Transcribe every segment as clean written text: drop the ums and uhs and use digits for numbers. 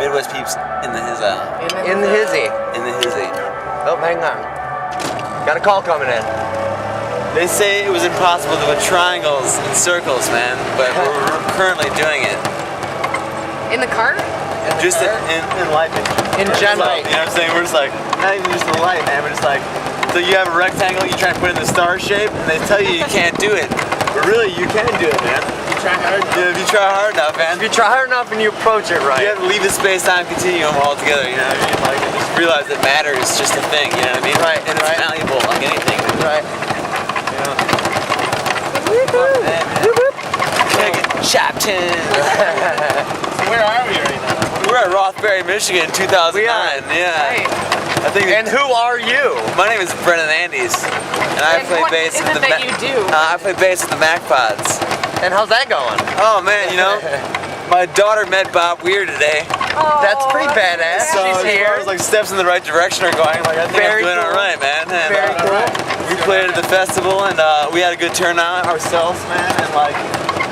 MIDWESTpeeps in the hizzy. In the hizzy. In the hizzy. Oh, hang on. Got a call coming in. They say it was impossible to put triangles in circles, man, but we're currently doing it. In the car? Just in life. In general. You know what I'm saying? We're just like, not even just in life, man, we're just like, so you have a rectangle, you try to put it in the star shape, and they tell you you can't do it. But really, you can do it, man. You try hard enough. Yeah, if you try hard enough, man. If you try hard enough and you approach it right. You have to leave the space-time continuum altogether, you know what I mean? Like, and just realize that matter is just a thing, you know what I mean? Right, and it's malleable, like anything. Right. You know? Chopped in. So where are we right now? We're at Rothbury, Michigan, 2009. We are. Yeah. Right. I think. And who are you? My name is Brennan Andes, and I play bass at the. I play bass at the Macpodz. And how's that going? Oh man, you know, my daughter met Bob Weir today. Oh, That's pretty badass. So She's as here. far as like steps in the right direction are going, like I think Very I'm doing cool. alright, man. And, Very cool. We played at the festival and we had a good turnout ourselves, man. And like,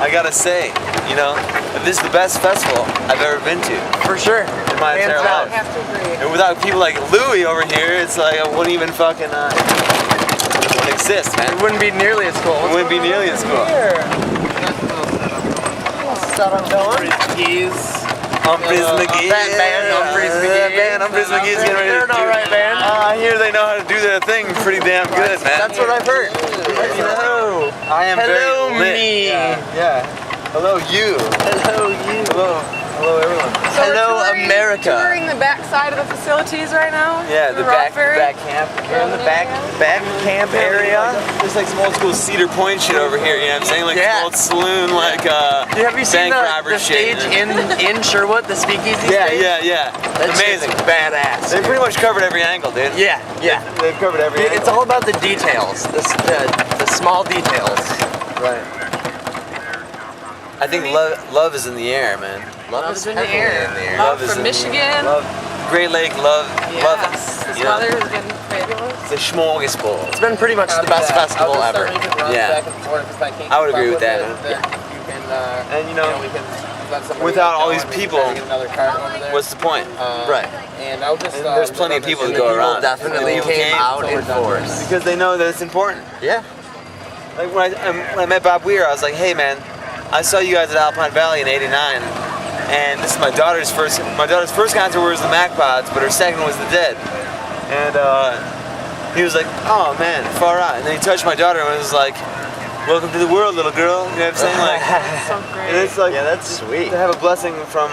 I gotta say, you know, this is the best festival I've ever been to. For sure. In my entire I life. have to agree. And without people like Louie over here, it's like I wouldn't even fucking wouldn't exist, man. It wouldn't be nearly as cool. It wouldn't be nearly as cool. Humphreys McGee. That band, Humphreys McGee. Humphreys McGee's getting ready to They're an alright band. I hear they know how to do their thing pretty damn good, man. That's what I've heard. Hello. I am Hello, very lit. me. Yeah. Hello, you. Hello, you. Hello. Hello, everyone. So Hello, we're America. touring the back side of the facilities right now? Yeah, the back camp. We're in the back camp area. There's like some old school Cedar Point shit over here, you know what I'm saying? Like Yeah. some old saloon, like Have you seen bank the robber shit. stage in Sherwood, the speakeasy Yeah, stage? yeah. That Amazing. shit's badass. They pretty much covered every angle, dude. Yeah. They've covered every angle. It's all about the details, the small details. Right. I think love is in the air, man. Love is in the air. Love Love is from in the Michigan. air. Love. Great Lake, love it. Yes. This You know? weather has been fabulous. It's a smorgasbord. It's been pretty much the best festival ever. Yeah. I would agree with that. And you know, without all these people, what's the point? Right. And there's plenty of people to go around. Definitely People came out in force. because they know that it's important. Yeah. Like when I met Bob Weir, I was like, hey man, I saw you guys at Alpine Valley in '89, and this is my daughter's first concert was the Macpodz, but her second was the Dead. And he was like, oh man, far out. And then he touched my daughter and was like, welcome to the world, little girl. You know what I'm saying? Like, So great. and it's like, Yeah, that's sweet. to have a blessing from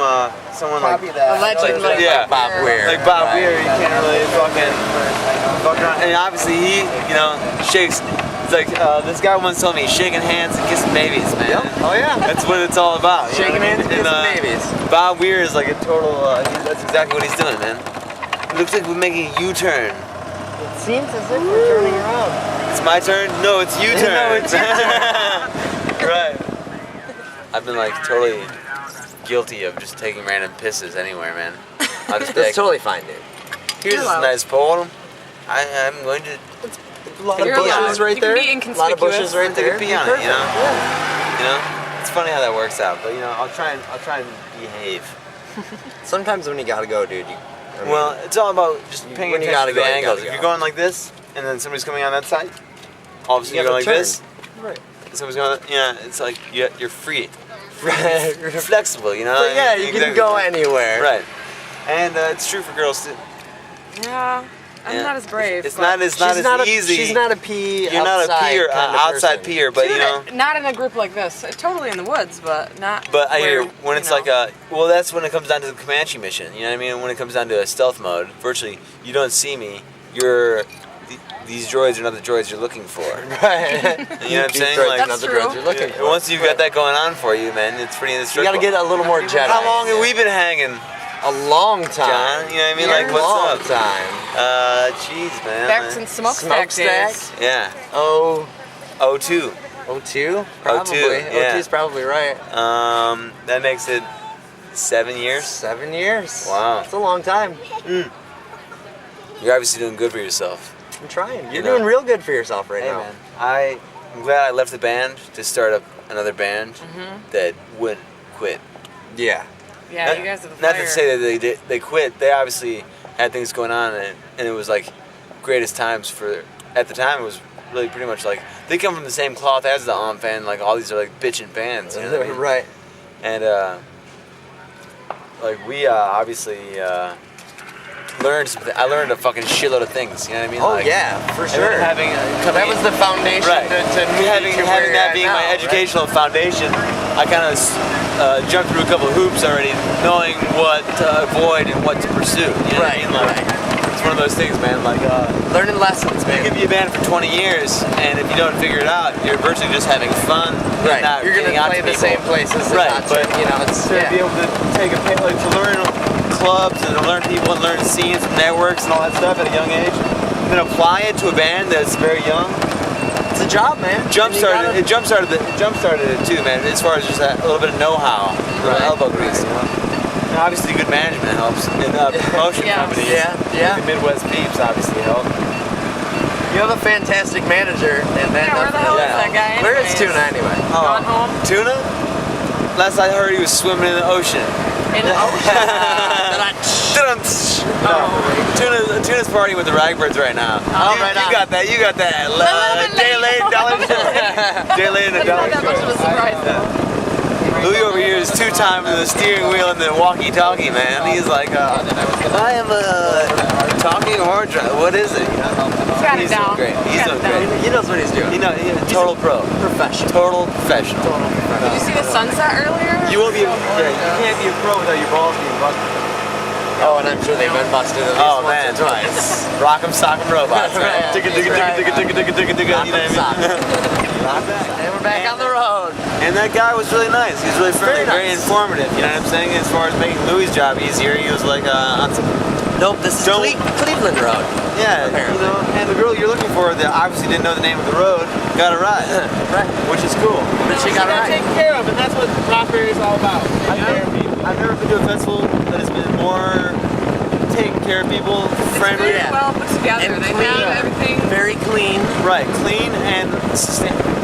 someone like A legend like yeah, Bob Weir. like Bob Weir, you can't really fuck around. And obviously he, you know, shakes. It's like this guy once told me, shaking hands and kissing babies, man. Yep. Oh yeah. That's what it's all about. you know Shaking what I hands mean? and kissing babies. Bob Weir is like a total. That's exactly what he's doing, man. It looks like we're making a U-turn. It seems as if we're turning around. It's my turn. No, it's U-turn. No, it's your Right. I've been like totally guilty of just taking random pisses anywhere, man. I'll just be like, That's totally fine, dude. here's this allowed. nice poem. I'm going to. A lot You're of bushes allowed. right You can there. be A lot of inconspicuous. bushes right Take there. a pee on it, you know. Yeah. You know, it's funny how that works out, but you know, I'll try and behave. Sometimes when you gotta go, dude. Well, it's all about just paying when you attention to gotta the go, you angles. gotta If you're go. going like this, and then somebody's coming on that side, all of a sudden You you're going have like to this. Right. And somebody's going, yeah. It's like you're free, Right. flexible. You know. But yeah, you can go anywhere. Right. And it's true for girls too. Yeah. I'm Yeah. not as brave. It's but- not as easy. She's not a pee. You're not a peer, kind of outside person. peer, but you Dude, know. not in a group like this. Totally in the woods, but not. But I hear where, when you it's know. like well, that's when it comes down to the Comanche mission. You know what I mean? When it comes down to a stealth mode, virtually you don't see me. These droids are not the droids you're looking for. Right. You know what I'm saying? Droids, Like, not That's the true. droids you're looking for. once you've got that going on for you, man, it's pretty You indestructible. gotta get a little more Jedi. How long have we been hanging, A long time. John? You know what I mean? Like, A what's long up? time. Jeez, man. Back since smokestack days. Yeah. Oh, 02. 02? Probably. 02, yeah. 02's probably right. That makes it 7 years. 7 years. Wow. It's a long time. You're obviously doing good for yourself. I'm trying. You're You know. doing real good for yourself right Hey, now. man. I'm glad I left the band to start up another band that wouldn't quit. Yeah. Yeah, you guys are the Not fire. to say that they quit. They obviously had things going on, and it was like greatest times for. At the time, it was really pretty much like they come from the same cloth as the fan. Like all these are like bitchin' bands, you know what I mean? Right. And like we obviously learned. I learned a fucking shitload of things. You know what I mean? Oh like, yeah, for sure. Having That was the foundation right. to having that being my educational foundation, I kind of jumped through a couple of hoops already, knowing what to avoid and what to pursue. You know what I mean? Like, it's one of those things, man. Like learning lessons, man. You can be a band for 20 years, and if you don't figure it out, you're virtually just having fun. Right. Not You're gonna play the same places. Right. But you know, it's to be able to take to learn clubs and to learn people and learn scenes and networks and all that stuff at a young age, and then apply it to a band that's very young. It's a job, man. It jump started it too, man. As far as just that little bit of know-how, elbow grease. You know? And obviously, good management helps, and promotion companies. Yeah. The MIDWESTpeeps obviously help. You have a fantastic manager, and then where the hell is that guy? Where is Tuna anyway? Gone home? Tuna? Last I heard, he was swimming in the ocean. In the ocean? No, Tuna's partying with the Ragbirds right now. Oh, you got that. Day late, dollar short. Day late and a dollar Not that much of a surprise, though. Louie over here is two-time in the steering wheel and the walkie-talkie, man. He's like, I am talking hard drive. What is it? He's got it down. Great. He's doing great. He knows what he's doing. Total pro. Professional. Total professional. Did you see the sunset earlier? You won't be. You can't be a pro without your balls being busted. Oh, and I'm sure they've been busted at least once or twice. Rock'em sock'em robots, man. Right. You know what I mean? And we're back on the road. And that guy was really nice. He was really friendly, very informative. You know what I'm saying? As far as making Louie's job easier, he was like on some. Nope, this is Cleveland Road. Yeah, you know, and the girl you're looking for that obviously didn't know the name of the road got a ride. Right. Which is cool. But she got a ride. Taken care of, and that's what Rothbury is all about. I've never been to a festival that has been more taking care of people, friendly. It's very well put together. And They clean. have everything. Very clean. Right, clean and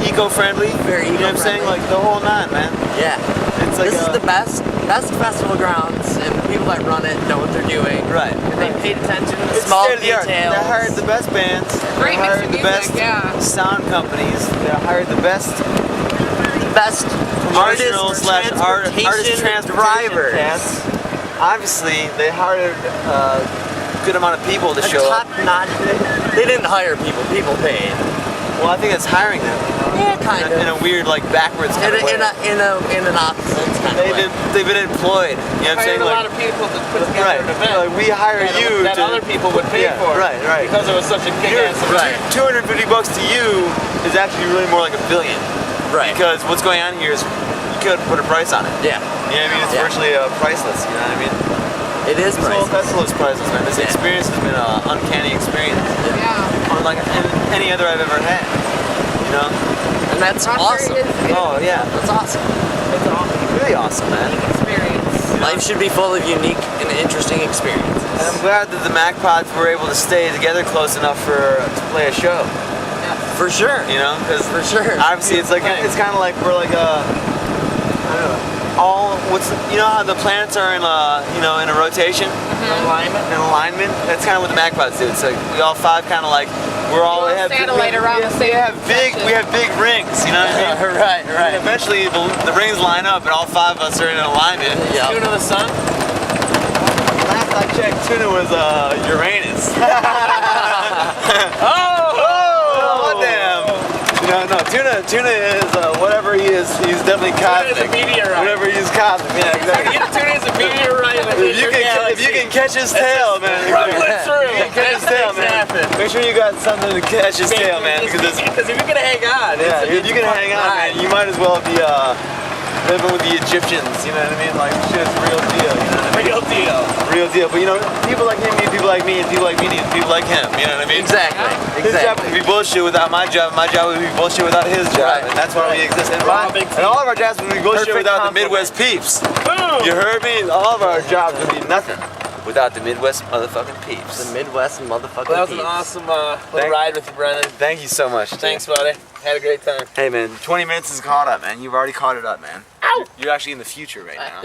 eco-friendly. Very You know what I'm saying? eco-friendly. Like the whole nine, man. Yeah. It's like This is the best festival grounds, and the people that run it know what they're doing. Right. And they paid attention to the It's small state-of-the-art. details. They hired the best bands. Great They mix hired of the music, best yeah. sound companies. They hired the best best promotional artist slash artist transportation drivers. cats. Obviously, they hired a good amount of people to show up. Top-notch. They didn't hire people. People paid. Well, I think that's hiring them. Yeah, kind In a of. weird, like backwards kind of way. In an opposite kind of way. They've been employed. You know what I'm saying? Hired a Like, lot of people to put together right. an event. Like, we hire you that to. other people would pay Yeah, for. right, right. Because it was such a kick-ass event. $250 to you is actually really more like $1 billion. Right. Because what's going on here is you could put a price on it. Yeah. You know what I mean? It's virtually priceless. You know what I mean? It is This whole priceless. festival is priceless, man. This experience has been an uncanny experience, Yeah. unlike any other I've ever had. You know? And that's Rothbury awesome. is Oh yeah, That's awesome. it's awesome. Really awesome, man. experience. Life should be full of unique and interesting experiences. And I'm glad that the Macpodz were able to stay together close enough to play a show. For sure. You know, because For sure. obviously it's like it's kind of like we're like I don't know. You know how the planets are in a rotation? An alignment? That's kind of what the Macpodz do. It's like we all five kind of like we have satellite around the same we have big rings, you know what I mean? Right, And right. eventually the rings line up and all five of us are in alignment. Yeah. Tune of the sun? Last I checked, Tuna was Uranus. Oh, damn. No, Tuna is whatever he is. He's definitely cosmic. Tuna is a meteorite. Whatever he's cosmic. Yeah, exactly. Tune is a meteorite that hit your If you can catch his tail, man. rumbling through. You can catch his tail, man. Make sure you got something to catch his tail, man. Because if you're gonna hang on, yeah, if you can hang on, man, you might as well be living with the Egyptians. You know what I mean? Like shit's real deal. You know what I mean? real deal. Real deal. But you know, people like him need people like me, and people like me need people like him. You know what I mean? Exactly. His job would be bullshit without my job. My job would be bullshit without his job, and that's why we exist. And all of our jobs would be bullshit Perfect without the compliment. MIDWESTpeeps. Boom! You heard me? All of our jobs would be nothing without the Midwest motherfucking peeps. The Midwest motherfucking That was an peeps. awesome little ride with you, Brennan. Thank you so much. Thanks, buddy. Had a great time. Hey man, 20 minutes is caught up, man. You've already caught it up, man. Ow! You're actually in the future right now.